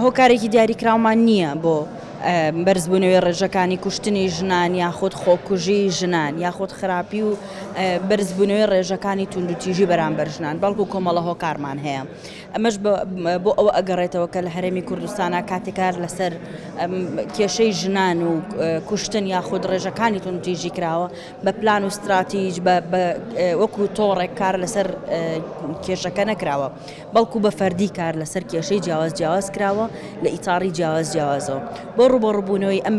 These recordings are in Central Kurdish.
هۆکارێکی دیاریکراومان نییە بۆ بەرزبوونەوەی ڕێژەکانی کوشتنی ژنان یاخود خۆکوژی ژنان یاخود خراپی و بەرزبوونەوەی ڕێژەکانی توندوتیژی بەرامبەر ژنان بەڵکو کۆمەڵە هۆکارمان هەیە. ئەمەش بۆ ئەوە ئەگەڕێتەوە کە لە هەرێمی کوردستانە کاتێکار لەسەر کێشەی ژنان و کوشتن یاخود ڕێژەکانی توندوتیژی کراوە بە پلان و استراتیژ وەکو تۆڕێک کار لەسەر کێشەکە نەکراوە بەڵکو بە فەردی کار لەسەر کێشەی جیاواز کراوە لە ئیتاڕی جیاوازەوە بۆ ڕوبەڕووبوونەوەی ئەم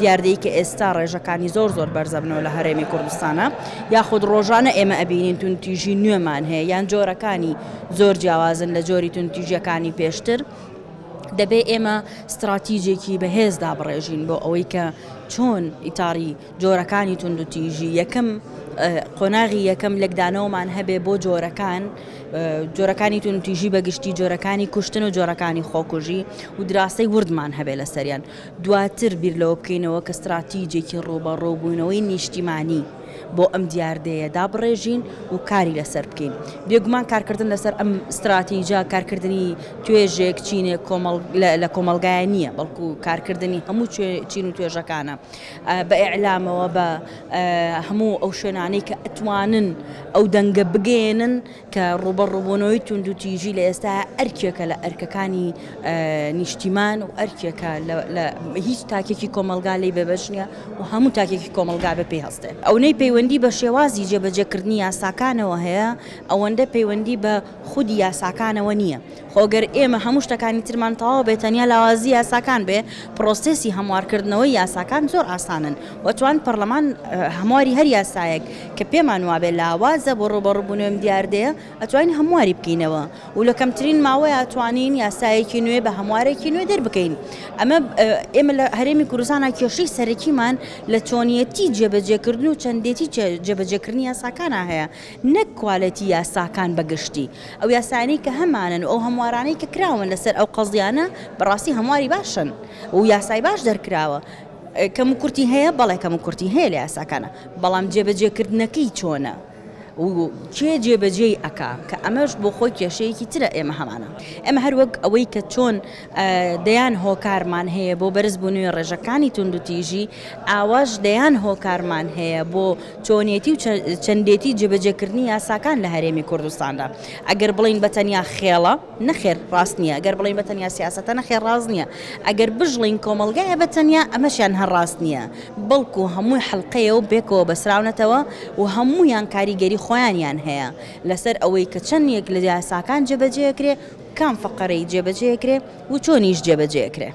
دیاردەیە کە ئێستا ڕێژەکانی زۆر بەرزەبنەوە لە هەرێمی کوردستانە یاخود ڕۆژانە ئێمە ئەبینین توندوتیژی نوێمان هەیە یان جۆرەکانی زۆر جیاوازن لە جۆری توندوتیژیەکانی پێشتر دەبێ ئێمە استراتیژێکی بەهێزدا بڕێژین بۆ ئەوەی کە چۆن ئیتاری جۆرەکانی توندوتیژی قۆناغی یەکەم لەگدانەوەمان هەبێ بۆ جۆرەکانی توندوتیژی بەگشتی جۆرەکانی کوشتن و جۆرەکانی خۆکوژی و دراستەی وردمان هەبێ لە سەریان دواتر بیر لەوە بکەینەوە کە استراتیژێکی ڕوبەڕووبوونەوەی نیشتیمانی بۆ ئەم دیاردەیەدا بڕێژین و کاری لەسەر بکەین. بێگومان کارکردن لەسەر ئەم استراتیژە کارکردنی توێژێک چینێک لە کۆمەلگایە نییە بەڵکو کارکردنی هەموو چین و توێژەکانە بە ئیعلامەوە بە هەموو ئەو شوێنانەی کە ئەتوانن ئەو دەنگە بگێنن کە ڕوبەڕووبوونەوەی توندوتیژی لە ئێستا ئەرکێکە لە ئەرکەکانی نیشتیمان و ئەرکێکە لە هیچ تاکێکی کۆمەلگا لی بێبەش نییە و هەموو تاکێکی کۆمەلگا بە پێی هەستێ. ئەوەی پەیوەندی بە شێوازی جێبەجێکردنی یاساکانەوە هەیە ئەوەندە پەیوەندی بە خودی یاساکانەوە نییە. خۆگەر ئێمە هەموو شتەکانی ترمان تەواو بێت تەنیا لاوازی یاساکان بێ پرۆسێسی هەموارکردنەوەی یاساکان زۆر ئاسانن وەتوان پەرلەمان هەمواری هەر یاسایەک کە پێمان وابێت لاوازە بۆ ڕوبەڕووبوونەوەی دیاردەیە ئەتوانین هەمواری بکەینەوە و لە کەمترین ماوەیە ئەتوانین یاسایەکی نوێ بە هەموارێکی نوێ دەربکەین. ئێمە لە هەرێمی کوردستانە کێشەی سەرەکیمان لە چۆنیەتی جێبەجێکردن و چەندێتی جێبەجێکردنی یاساکانە هەیە نەک کوالەتی یاساکان بەگشتی ئەو یاسانی کە هەمانن و ئەو هەموارانەی کە کراون لەسەر ئەو قەزیانە بەڕاستی هەمواری باشن و یاسای باش دەرکراوە کەم و کورتی هەیە بەڵێ کەم و کورتی هەیە لە یاساکانە بەڵام جێبەجێکردنەکەی چۆنە و کێ جێبەجێی ئەکا کە ئەمەش بۆ خۆی کێشەیەکی ترە ئێمە هەمانە. ئەمە هەروەک ئەوەی کە چۆن دەیان هۆکارمان هەیە بۆ بەرزبوونەوەی ڕێژەکانی توندوتیژی ئاواش دەیان هۆکارمان هەیە بۆ چۆنیەتی و چەندێتی جێبەجێکردنی یاساکان لە هەرێمی کوردستاندا. ئەگەر بڵین بەتەنیا خێڵە نەخێر ڕاست نییە ئەگەر بڵین بەتەنیا سیاسەتە نەخێر ڕاست نییە ئەگەر بژڵین کۆمەلگایە بەتەنیا ئەمەشیان هەر ڕاست نییە بەڵکو هەمووی حەڵقەیە و بێکەوە بەسراونەتەوە و هەموویان کاریگەری خۆیانیان هەیە لەسەر ئەوەی کە چەندێک لە یاساکان جێبەجێکرێ کام فەقەرەی جێبەجێکرێ و چۆنیش جێبەجێکرێ.